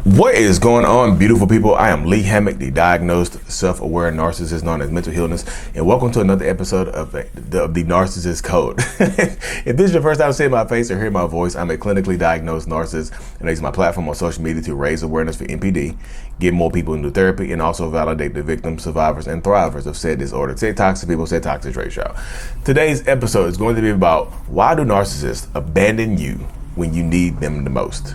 What is going on, beautiful people? I am Lee Hammock, the diagnosed self-aware narcissist known as mental illness, and welcome to another episode of the Narcissists Code. If this is your first time seeing my face or hearing my voice, I'm a clinically diagnosed narcissist, and I use my platform on social media to raise awareness for NPD, get more people into therapy, and also validate the victims, survivors, and thrivers of said disorder. Said toxic people, said toxic traits, y'all. Today's episode is going to be about why do narcissists abandon you when you need them the most.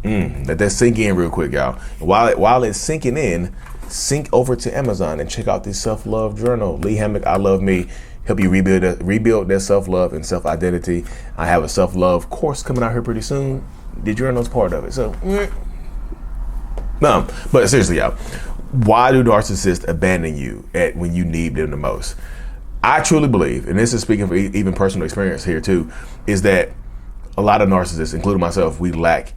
Let that sink in real quick, y'all. While it's sinking in, sink over to Amazon and check out this self-love journal. Lee Hammock, I Love Me. Help you rebuild their self-love and self-identity. I have a self-love course coming out here pretty soon. The journal's part of it. So, no, but seriously, y'all, why do narcissists abandon you when you need them the most? I truly believe, and this is speaking from even personal experience here too, is that a lot of narcissists, including myself, we lack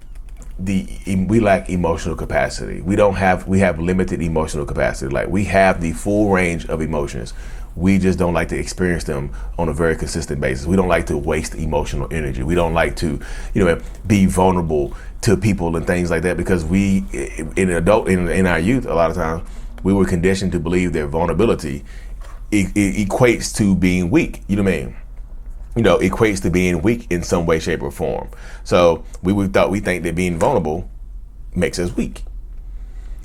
emotional capacity. We have limited emotional capacity. Like, we have the full range of emotions. We just don't like to experience them on a very consistent basis. We don't like to waste emotional energy. We don't like to, be vulnerable to people and things like that, because we, in our youth, a lot of times we were conditioned to believe that vulnerability equates to being weak. You know what I mean? Equates to being weak in some way, shape, or form. So we think that being vulnerable makes us weak.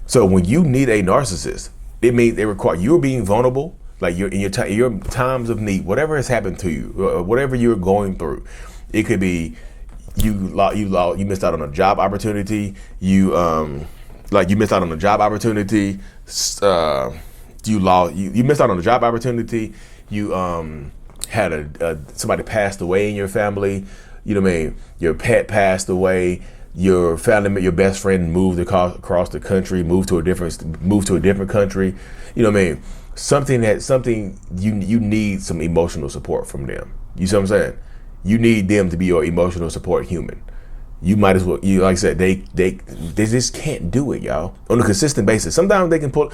So when you need a narcissist, it means they require you're being vulnerable, like you're in your times of need, whatever has happened to you, whatever you're going through. It could be you missed out on a job opportunity. You missed out on a job opportunity. You missed out on a job opportunity. You had somebody passed away in your family, your pet passed away, your best friend moved across the country, moved to a different country, something you need some emotional support from them. You see what I'm saying? You need them to be your emotional support human. You might as well, like I said, they just can't do it, y'all, on a consistent basis. Sometimes they can pull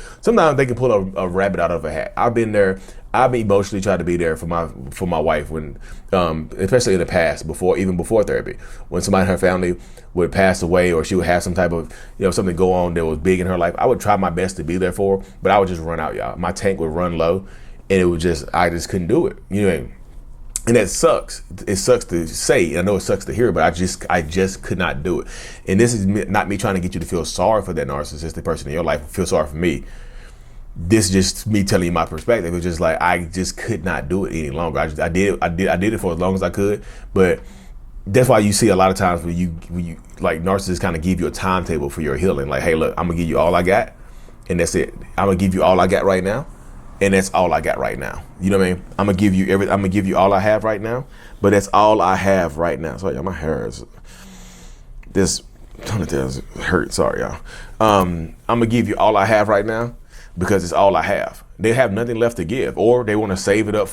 a rabbit out of a hat. I've been there. I've emotionally tried to be there for my wife when, especially in the past, even before therapy, when somebody in her family would pass away or she would have some type of, something go on that was big in her life. I would try my best to be there for her, but I would just run out, y'all. My tank would run low, and I just couldn't do it. And that sucks. It sucks to say, and I know it sucks to hear, but I just could not do it. And this is not me trying to get you to feel sorry for that narcissistic person in your life, feel sorry for me. This is just me telling you my perspective. It's just like, I just could not do it any longer. I did it for as long as I could, but that's why you see a lot of times when you like, narcissists kind of give you a timetable for your healing. Like, hey, look, I'm gonna give you all I got, and that's it. I'm gonna give you all I got right now, and that's all I got right now. You know what I mean? I'm gonna give you all I have right now, but that's all I have right now. Sorry, y'all, my hair is hurt. Sorry, y'all. I'm gonna give you all I have right now, because it's all I have. They have nothing left to give, or they want to save it up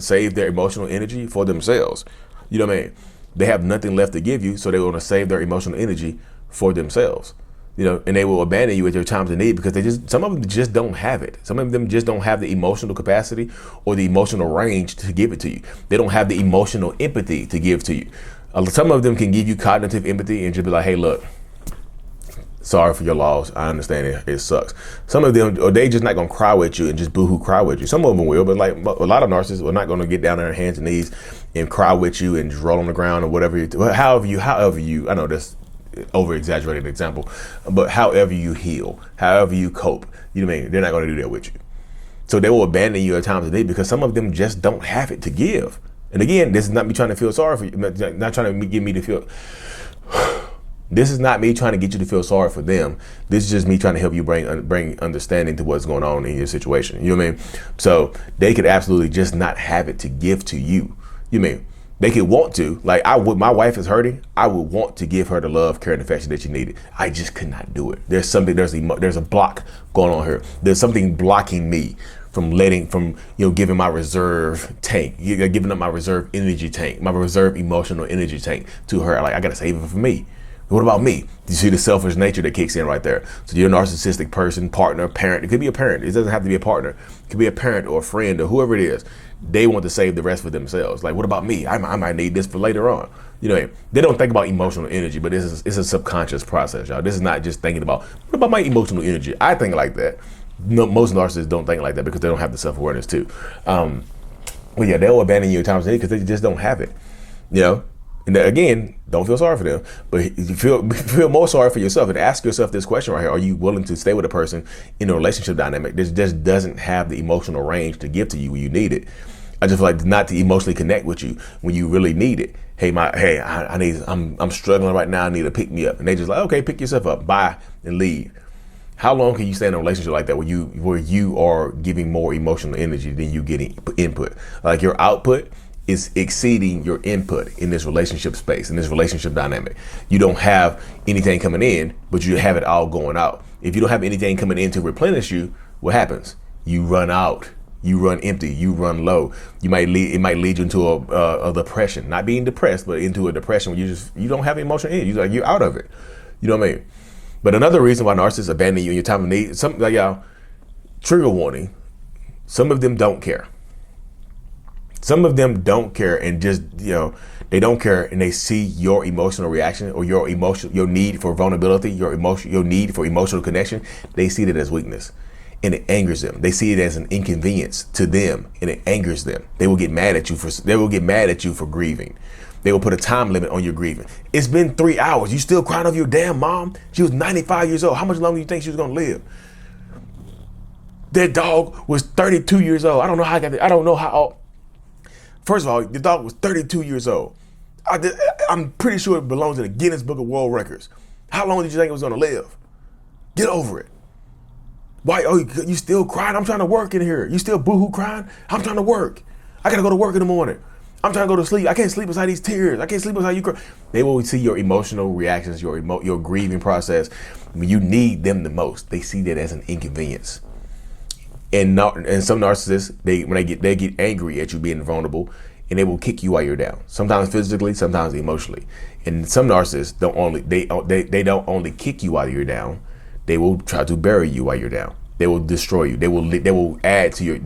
save their emotional energy for themselves. You know what I mean? They have nothing left to give you, so they want to save their emotional energy for themselves. And they will abandon you at your times of need, because some of them just don't have it. Some of them just don't have the emotional capacity or the emotional range to give it to you. They don't have the emotional empathy to give to you. Some of them can give you cognitive empathy and just be like, hey, look, sorry for your loss. I understand it sucks. Some of them, or they just not gonna cry with you and just boohoo cry with you. Some of them will, but like a lot of narcissists are not gonna get down on their hands and knees and cry with you and just roll on the ground or whatever. However you, I know that's over exaggerated example, but however you heal, however you cope, you know what I mean? They're not gonna do that with you. So they will abandon you at times of need, because some of them just don't have it to give. And again, this is not me trying to feel sorry for you, not trying to get me to feel. This is not me trying to get you to feel sorry for them. This is just me trying to help you bring understanding to what's going on in your situation. You know what I mean? So they could absolutely just not have it to give to you. You know what I mean? They could want to. Like, my wife is hurting. I would want to give her the love, care, and affection that she needed. I just could not do it. There's a block going on here. There's something blocking me from giving my reserve tank, giving up my reserve energy tank, my reserve emotional energy tank to her. Like, I gotta save it for me. What about me? You see the selfish nature that kicks in right there. So you're a narcissistic person, partner, parent. It could be a parent. It doesn't have to be a partner. It could be a parent or a friend or whoever it is. They want to save the rest for themselves. Like, what about me? I might need this for later on. You know, they don't think about emotional energy, but it's a subconscious process, y'all. This is not just thinking about, what about my emotional energy? I think like that. No, most narcissists don't think like that because they don't have the self-awareness too. Well, yeah, they'll abandon you at times because they just don't have it, you know? And again, don't feel sorry for them, but you feel more sorry for yourself and ask yourself this question right here. Are you willing to stay with a person in a relationship dynamic that just doesn't have the emotional range to give to you when you need it? I just feel like not to emotionally connect with you when you really need it. I'm struggling right now. I need to pick me up. And they just like, okay, pick yourself up, bye, and leave. How long can you stay in a relationship like that where you are giving more emotional energy than you getting input? Like your output is exceeding your input in this relationship space, in this relationship dynamic. You don't have anything coming in, but you have it all going out. If you don't have anything coming in to replenish you, what happens? You run out. You run empty. You run low. It might lead you into a depression. Not being depressed, but into a depression where you don't have emotional energy. You're out of it. You know what I mean? But another reason why narcissists abandon you in your time of need, something like y'all, trigger warning, some of them don't care. Some of them don't care and just, they don't care and they see your emotional reaction or your need for vulnerability, your need for emotional connection. They see that as weakness and it angers them. They see it as an inconvenience to them and it angers them. They will get mad at you for grieving. They will put a time limit on your grieving. It's been 3 hours. You still crying over your damn mom? She was 95 years old. How much longer do you think she was going to live? That dog was 32 years old. I don't know how. First of all, the dog was 32 years old. I'm pretty sure it belongs in the Guinness Book of World Records. How long did you think it was going to live? Get over it. Why? Oh, you still crying? I'm trying to work in here. You still boohoo crying? I'm trying to work. I got to go to work in the morning. I'm trying to go to sleep. I can't sleep beside these tears. I can't sleep beside you cry. They will see your emotional reactions, your grieving process. When you need them the most, they see that as an inconvenience. And some narcissists, they get angry at you being vulnerable, and they will kick you while you're down. Sometimes physically, sometimes emotionally. And some narcissists don't only kick you while you're down. They will try to bury you while you're down. They will destroy you. They will add to your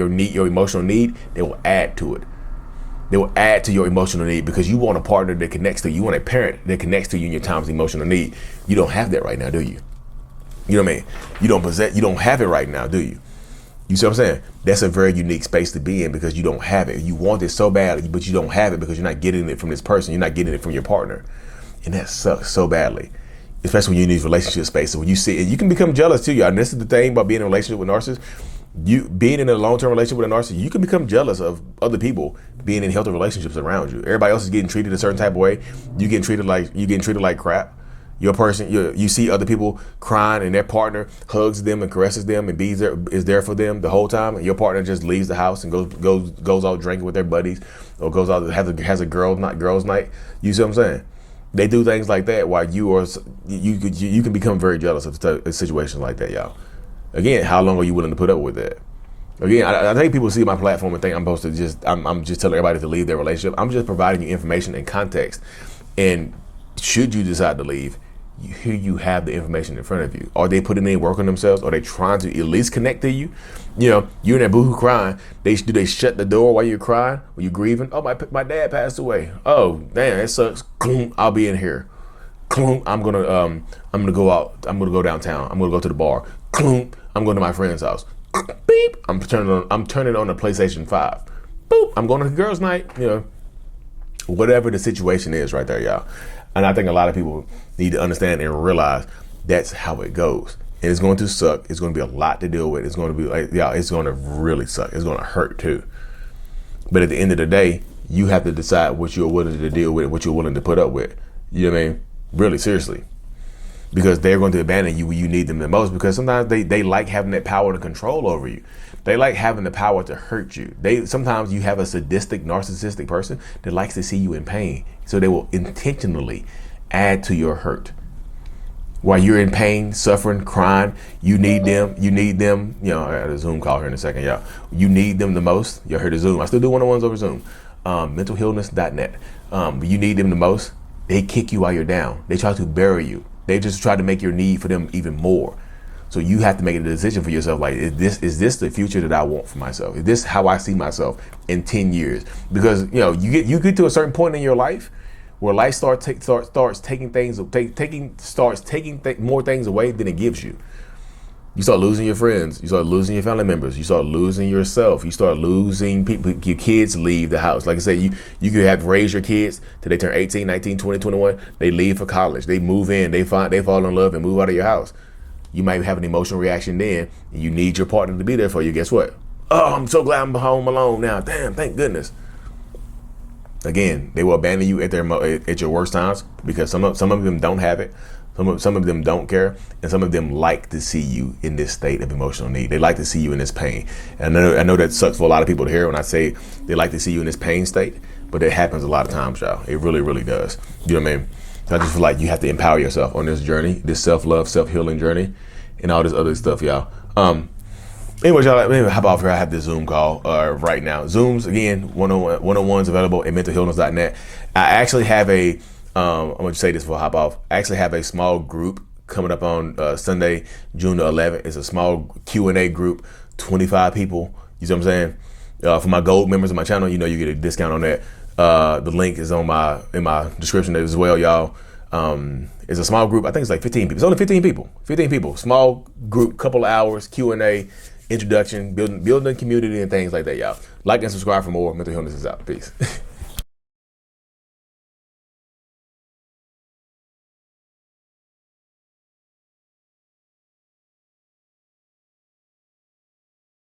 need, your emotional need. They will add to it. They will add to your emotional need because you want a partner that connects to you. You want a parent that connects to you in your times of emotional need. You don't have that right now, do you? You know what I mean? You don't have it right now, do you? You see what I'm saying? That's a very unique space to be in because you don't have it. You want it so badly, but you don't have it because you're not getting it from this person. You're not getting it from your partner. And that sucks so badly. Especially when you're in these relationship spaces. When you see it, you can become jealous too, y'all. And this is the thing about being in a relationship with narcissists. You being in a long-term relationship with a narcissist, you can become jealous of other people being in healthy relationships around you. Everybody else is getting treated a certain type of way. You getting treated like crap. You see other people crying and their partner hugs them and caresses them and is there for them the whole time, and your partner just leaves the house and goes out drinking with their buddies or goes out has a girls night. You see what I'm saying? They do things like that while you can become very jealous of situations like that, y'all. Again, how long are you willing to put up with that? Again, I think people see my platform and think I'm just telling everybody to leave their relationship. I'm just providing you information and context. And should you decide to leave, here you have the information in front of you. Are they putting in work on themselves? Are they trying to at least connect to you? You're in that boohoo crying. Do they shut the door while you're crying? When you're grieving? Oh, my dad passed away. Oh, damn, that sucks. I'll be in here. I'm gonna go out. I'm gonna go downtown. I'm gonna go to the bar. I'm going to my friend's house. Beep. I'm turning on the PlayStation 5. Boop. I'm going to the girls' night. Whatever the situation is, right there, y'all. And I think a lot of people need to understand and realize that's how it goes. And it's going to suck. It's going to be a lot to deal with. It's going to be it's going to really suck. It's going to hurt too. But at the end of the day, you have to decide what you're willing to deal with, what you're willing to put up with. You know what I mean? Really, seriously. Because they're going to abandon you when you need them the most, because sometimes they like having that power to control over you. They like having the power to hurt you. Sometimes you have a sadistic, narcissistic person that likes to see you in pain. So they will intentionally add to your hurt. While you're in pain, suffering, crying, you need them. I got a Zoom call here in a second, y'all. You need them the most. Y'all heard the Zoom. I still do one-on-ones over Zoom. Mentalhealness.net. You need them the most. They kick you while you're down. They try to bury you. They just try to make your need for them even more. So you have to make a decision for yourself. Like, is this the future that I want for myself? Is this how I see myself in 10 years? Because you get to a certain point in your life where life starts taking more things away than it gives you. You start losing your friends. You start losing your family members. You start losing yourself. You start losing people. Your kids leave the house. Like I said, you could have raised your kids till they turn 18, 19, 20, 21. They leave for college. They move in. They fall in love and move out of your house. You might have an emotional reaction then, and you need your partner to be there for you. Guess what? Oh, I'm so glad I'm home alone now. Damn, thank goodness. Again, they will abandon you at your worst times, because some of them don't have it. Some of them don't care, and some of them like to see you in this state of emotional need. They like to see you in this pain. And I know that sucks for a lot of people to hear when I say they like to see you in this pain state, but it happens a lot of times, y'all. It really, really does. You know what I mean? So I just feel like you have to empower yourself on this journey, this self-love, self-healing journey, and all this other stuff, y'all. Anyways, y'all, let me hop off here. I have this Zoom call right now. Zooms, again, one-on-ones available at mentalhealness.net. I actually have I'm going to say this before I hop off. I actually have a small group coming up on Sunday, June the 11th. It's a small Q&A group, 25 people. You see what I'm saying? For my gold members of my channel, you get a discount on that. The link is in my description as well, y'all. It's a small group. I think it's like 15 people. It's only 15 people. 15 people. Small group, couple of hours, Q&A, introduction, building community and things like that, y'all. Like and subscribe for more. Mental Healness is out. Peace.